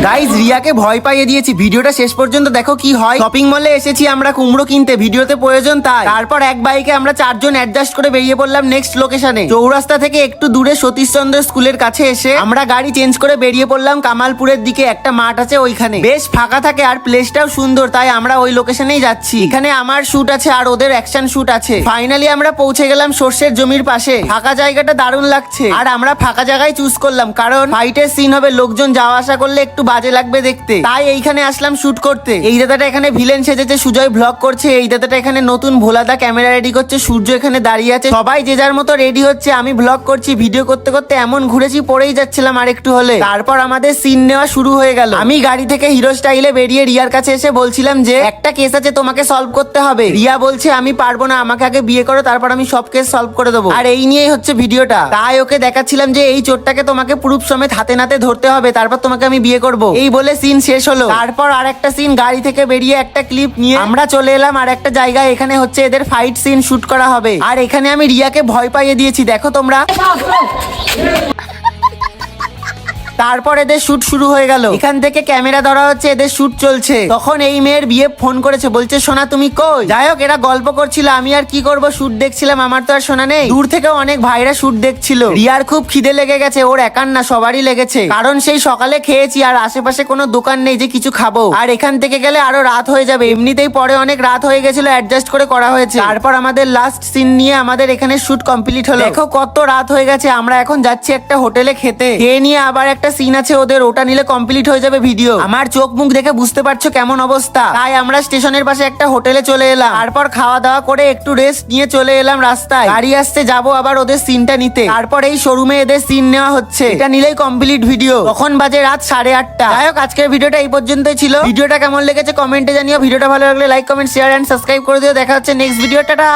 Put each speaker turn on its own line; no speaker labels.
Guys রিয়াকে ভয় পাইয়ে দিয়েছি, ভিডিওটা শেষ পর্যন্ত দেখো কি হয়। শপিং মলে এসেছি আমরা কুমড়ো কিনতে, ভিডিওতে প্রয়োজন তাই। তারপর এক বাইকে আমরা 4 জন অ্যাডজাস্ট করে বেরিয়ে পড়লাম নেক্সট লোকেশনে। চৌরাস্তা থেকে একটু দূরে সতীশচন্দ্র স্কুলের কাছে এসে আমরা গাড়ি চেঞ্জ করে বেরিয়ে পড়লাম কামালপুরের দিকে। একটা মাঠ আছে ওইখানে, বেশ ফাঁকা থাকে আর প্লেসটাও সুন্দর, তাই আমরা ওই লোকেশনেই যাচ্ছি। এখানে আমার শুট আছে আর ওদের অ্যাকশন শুট আছে। ফাইনালি আমরা পৌঁছে গেলাম সর্ষের জমির পাশে। ফাঁকা জায়গাটা দারুণ লাগছে আর আমরা ফাঁকা জায়গায় চুজ করলাম কারণ ফাইটের সিন হবে, লোকজন যাওয়া আসা করলে একটু বাজে লাগবে দেখতে, তাই এইখানে আসলাম শুট করতে। এই দাদাটা এখানে ভিলেন সেজেছে, সুজয় ব্লগ করছে। এই দাদাটা এখানে নতুন ভোলাদা ক্যামেরা রেডি করছে, সূর্য এখানে দাঁড়িয়ে আছে। সবাই যে যার মতো রেডি হচ্ছে, আমি ব্লগ করছি। ভিডিও করতে করতে এমন ঘুরেছি পড়েই যাচ্ছিলাম আর একটু হলে। তারপর আমাদের সিন নেওয়া শুরু হয়ে গেল। আমি গাড়ি থেকে হিরো স্টাইলে বেরিয়ে রিয়ার কাছে এসে বলছিলাম যে একটা কেস আছে তোমাকে সলভ করতে হবে। রিয়া বলছে আমি পারবো না, আমাকে আগে বিয়ে করো, তারপর আমি সব কেস সলভ করে দেবো। আর এই নিয়েই হচ্ছে ভিডিওটা। তাই ওকে দেখাচ্ছিলাম যে এই চোরটাকে তোমাকে প্রুফ সমেত হাতে নাতে ধরতে হবে, তারপর তোমাকে আমি বিয়ে করবো। এই বলে সিন শেষ হলো। তারপর আর একটা সিন, গাড়ি থেকে বেরিয়ে একটা ক্লিপ নিয়ে আমরা চলে এলাম আর একটা জায়গায়। এখানে হচ্ছে এদের ফাইট সিন শুট করা হবে। আর এখানে আমি রিয়াকে ভয় পাইয়ে দিয়েছি, দেখো তোমরা। তারপর এদের শুট শুরু হয়ে গেল। এখান থেকে ক্যামেরা ধরা হচ্ছে, এদের শুট চলছে। তখন এই মেয়ের বিয়ে ফোন করেছে, বলছে সোনা তুমি কই। যাই হোক এরা গল্প করছিল, আমি আর কি করব, শুট দেখছিলাম। আমার তো আর সোনা নেই। দূর থেকে অনেক ভাইরা শুট দেখছিল। রিয়ার খুব খিদে লেগে গেছে, ওর একার না সবারই লেগেছে, কারণ সেই সকালে খেয়েছি আর আশেপাশে কোনো দোকান নেই যে কিছু খাবো। আর এখান থেকে গেলে আরো রাত হয়ে যাবে, এমনিতেই পরে অনেক রাত হয়ে গেছিল, অ্যাডজাস্ট করে করা হয়েছে। তারপর আমাদের লাস্ট সিন নিয়ে আমাদের এখানে শুট কমপ্লিট হলো। দেখো কত রাত হয়ে গেছে, আমরা এখন যাচ্ছি একটা হোটেলে খেতে। খেয়ে নিয়ে আবার একটা সিন আছে ওদের, ওটা নিলে কমপ্লিট হয়ে যাবে ভিডিও। আমার চোখ মুখ দেখে বুঝতে পারছো কেমন অবস্থা, তাই আমরা স্টেশনের পাশে একটা হোটেলে চলে এলাম। তারপর খাওয়া দাওয়া করে একটু রেস্ট নিয়ে চলে এলাম রাস্তায়। গাড়ি আসতে যাবো আবার ওদের সিনটা নিতে। তারপর এই শোরুমে এদের সিন নেওয়া হচ্ছে, এটা নিলেই কমপ্লিট ভিডিও। তখন বাজে রাত 8:30। যাই হোক আজকের ভিডিওটা এই পর্যন্তই ছিল। ভিডিওটা কেমন লেগেছে কমেন্টে জানিও। ভিডিওটা ভালো লাগলে like comment share and subscribe করে দিও। দেখা হচ্ছে নেক্সট ভিডিও, টাটা।